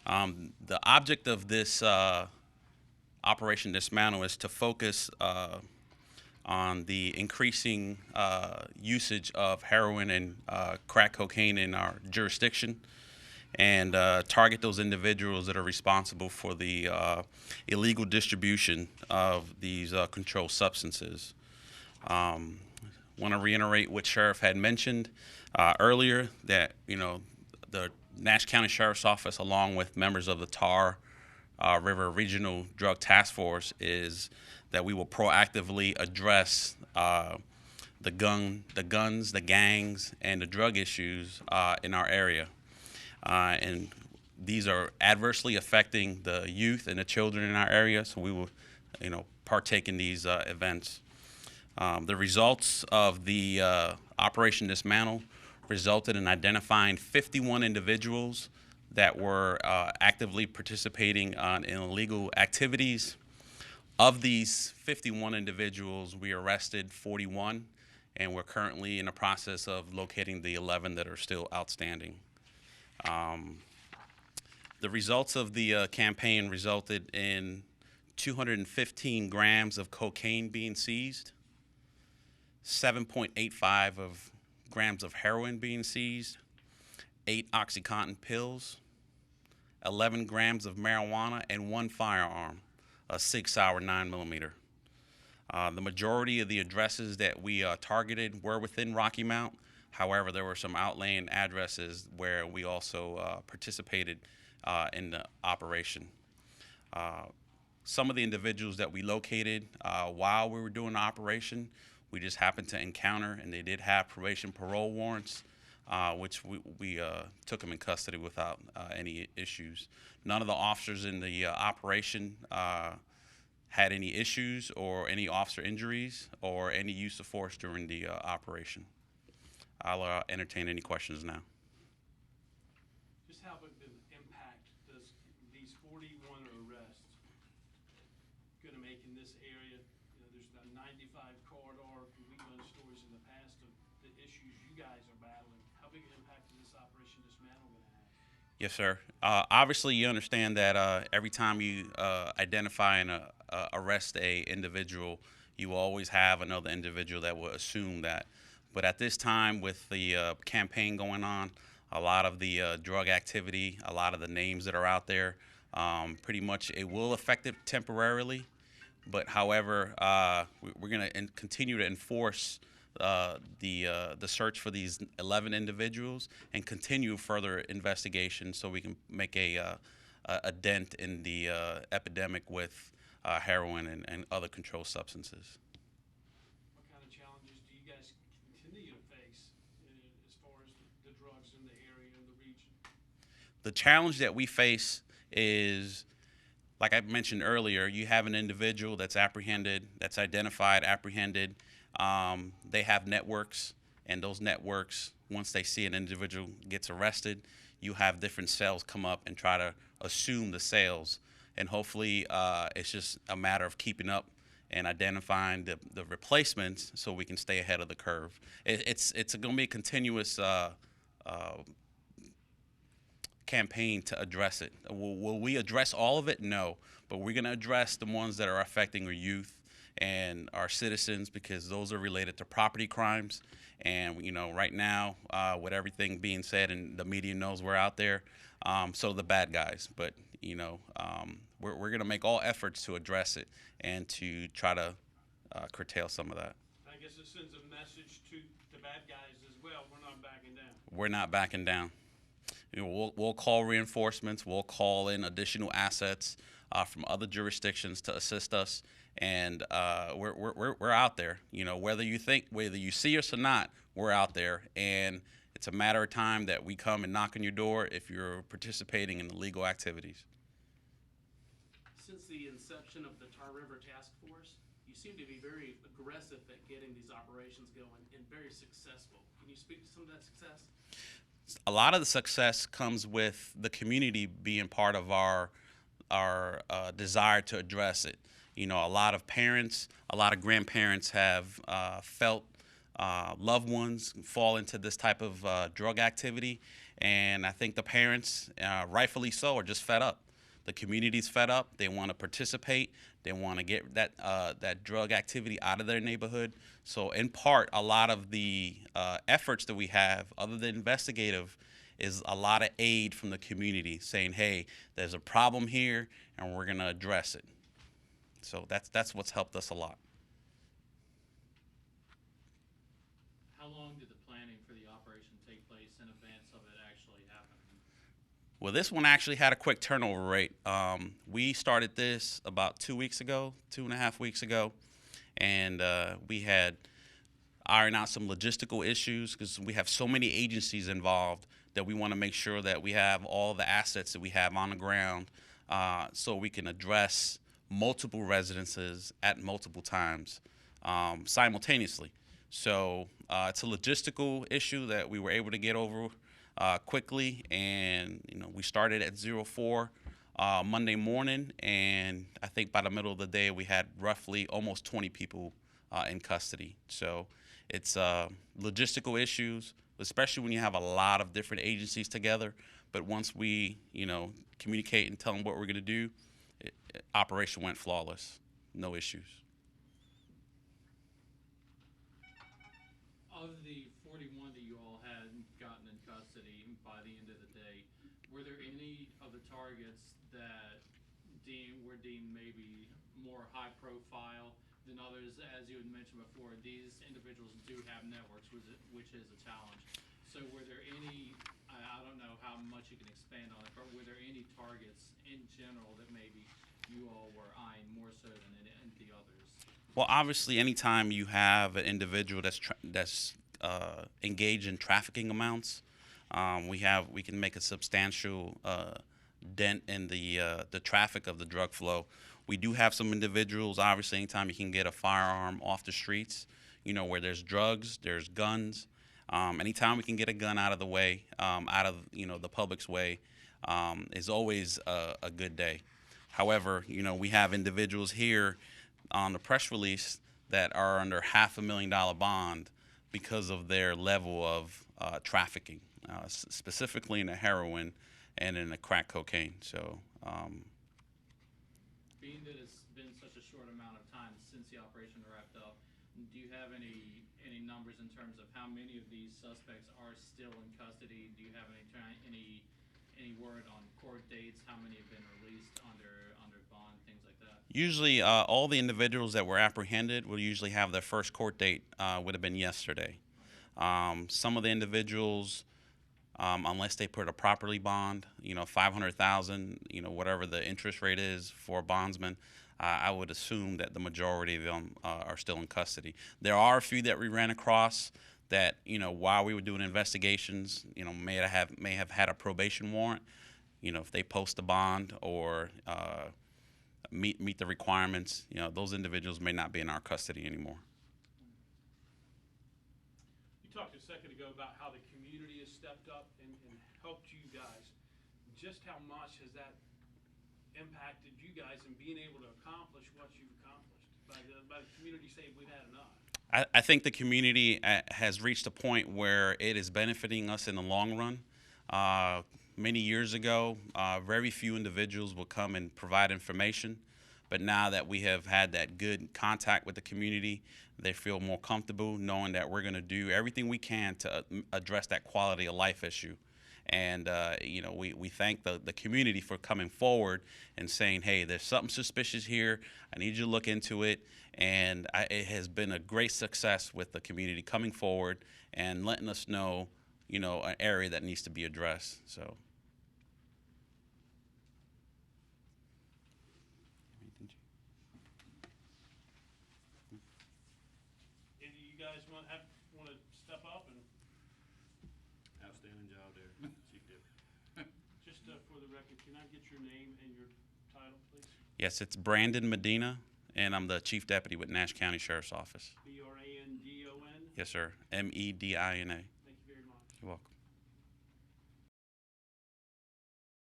The object of this Operation Dismantle is to focus on the increasing usage of heroin and crack cocaine in our jurisdiction, and target those individuals that are responsible for the illegal distribution of these controlled substances. Want to reiterate what Sheriff had mentioned earlier, that the Nash County Sheriff's Office, along with members of the TAR River Regional Drug Task Force, is that we will proactively address the guns, the gangs, and the drug issues in our area. And these are adversely affecting the youth and the children in our area, so we will, partake in these events. The results of the Operation Dismantle resulted in identifying 51 individuals that were actively participating in illegal activities. Of these 51 individuals, we arrested 41, and we're currently in the process of locating the 11 that are still outstanding. The results of the campaign resulted in 215 grams of cocaine being seized, 7.85 of grams of heroin being seized, 8 OxyContin pills, 11 grams of marijuana, and 1 firearm, a 6-hour 9mm. The majority of the addresses that we targeted were within Rocky Mount. However, there were some outlying addresses where we also participated in the operation. Some of the individuals that we located while we were doing the operation, we just happened to encounter, and they did have probation parole warrants, which we took them in custody without any issues. None of the officers in the operation had any issues or any officer injuries or any use of force during the operation. I'll entertain any questions now. Just how big of an impact does these 41 arrests going to make in this area? There's the 95 corridor. We've done stories in the past of the issues you guys are battling. How big an impact is this Operation Dismantle going to have? Yes, sir. Obviously, you understand that every time you identify and arrest a individual, you will always have another individual that will assume that. But at this time, with the campaign going on, a lot of the drug activity, a lot of the names that are out there, pretty much it will affect it temporarily. But however, we're going to continue to enforce the search for these 11 individuals and continue further investigation so we can make a dent in the epidemic with heroin and other controlled substances. What kind of challenges do you guys continue to face as far as the drugs in the area and the region? The challenge that we face is, like I mentioned earlier, you have an individual that's apprehended, that's identified, apprehended. They have networks, and those networks, once they see an individual gets arrested, you have different cells come up and try to assume the sales. And hopefully it's just a matter of keeping up and identifying the replacements so we can stay ahead of the curve. It's going to be a continuous campaign to address it. Will we address all of it? No, but we're going to address the ones that are affecting our youth and our citizens, because those are related to property crimes. And right now, with everything being said, and the media knows we're out there, so the bad guys. But we're going to make all efforts to address it and to try to curtail some of that. I guess it sends a message to the bad guys as well. We're not backing down. We're not backing down. We'll call reinforcements. We'll call in additional assets from other jurisdictions to assist us, and we're out there. Whether you see us or not, we're out there, and it's a matter of time that we come and knock on your door if you're participating in illegal activities. Since the inception of the Tar River Task Force, you seem to be very aggressive at getting these operations going and very successful. Can you speak to some of that success? A lot of the success comes with the community being part of our desire to address it. A lot of parents, a lot of grandparents have felt loved ones fall into this type of drug activity, And I think the parents, rightfully so, are just fed up. The community's fed up. They want to participate. They want to get that drug activity out of their neighborhood. So, in part, a lot of the efforts that we have, other than investigative, is a lot of aid from the community, saying, "Hey, there's a problem here, and we're gonna address it." So that's what's helped us a lot. How long did the planning for the operation take place in advance of it actually happening? Well, this one actually had a quick turnover rate. We started this about 2 weeks ago, 2.5 weeks ago, and we had ironed out some logistical issues because we have so many agencies involved that we want to make sure that we have all the assets that we have on the ground, so we can address multiple residences at multiple times simultaneously. So it's a logistical issue that we were able to get over quickly, and we started at 04 Monday morning, and I think by the middle of the day we had roughly almost 20 people in custody. So it's logistical issues, especially when you have a lot of different agencies together. But once we communicate and tell them what we're going to do, operation went flawless, no issues. Of the 41 that you all had gotten in custody by the end of the day, were there any of the targets that were deemed maybe more high profile than others? As you had mentioned before, these individuals do have networks, which is a challenge. So were there any, I don't know how much you can expand on it, but were there any targets in general that maybe you all were eyeing more so than the others? Well, obviously, anytime you have an individual that's engaged in trafficking amounts, we can make a substantial dent in the traffic of the drug flow. We do have some individuals. Obviously, anytime you can get a firearm off the streets, where there's drugs, there's guns. Anytime we can get a gun out of the way, out of the public's way, is always a good day. However, we have individuals here on the press release that are under $500,000 bond because of their level of trafficking, specifically in the heroin and in the crack cocaine. So, being that it's been such a short amount of time since the operation wrapped up, do you have any numbers in terms of how many of these suspects are still in custody? Do you have any word on court dates? How many have been released under bond, things like that? usually, all the individuals that were apprehended will usually have their first court date would have been yesterday. Some of the individuals, unless they put a property bond, 500,000, whatever the interest rate is for a bondsman, I would assume that the majority of them are still in custody. There are a few that we ran across that, while we were doing investigations, may have had a probation warrant. If they post a bond or meet the requirements, those individuals may not be in our custody anymore. You talked a second ago about how the community has stepped up and helped you guys. Just how much has that impacted you guys in being able to accomplish what you've accomplished by the community saying we've had enough? I think the community has reached a point where it is benefiting us in the long run. Many years ago, very few individuals would come and provide information, but now that we have had that good contact with the community, they feel more comfortable knowing that we're going to do everything we can to address that quality of life issue. And we thank the community for coming forward and saying, "Hey, there's something suspicious here. I need you to look into it." And it has been a great success with the community coming forward and letting us know, an area that needs to be addressed. So. Any of you guys want to step up and Outstanding job there, Chief Deputy. just for the record, can I get your name and your title, please? Yes, it's Brandon Medina, and I'm the Chief Deputy with Nash County Sheriff's Office. Brandon? Yes, sir. Medina. Thank you very much. You're welcome.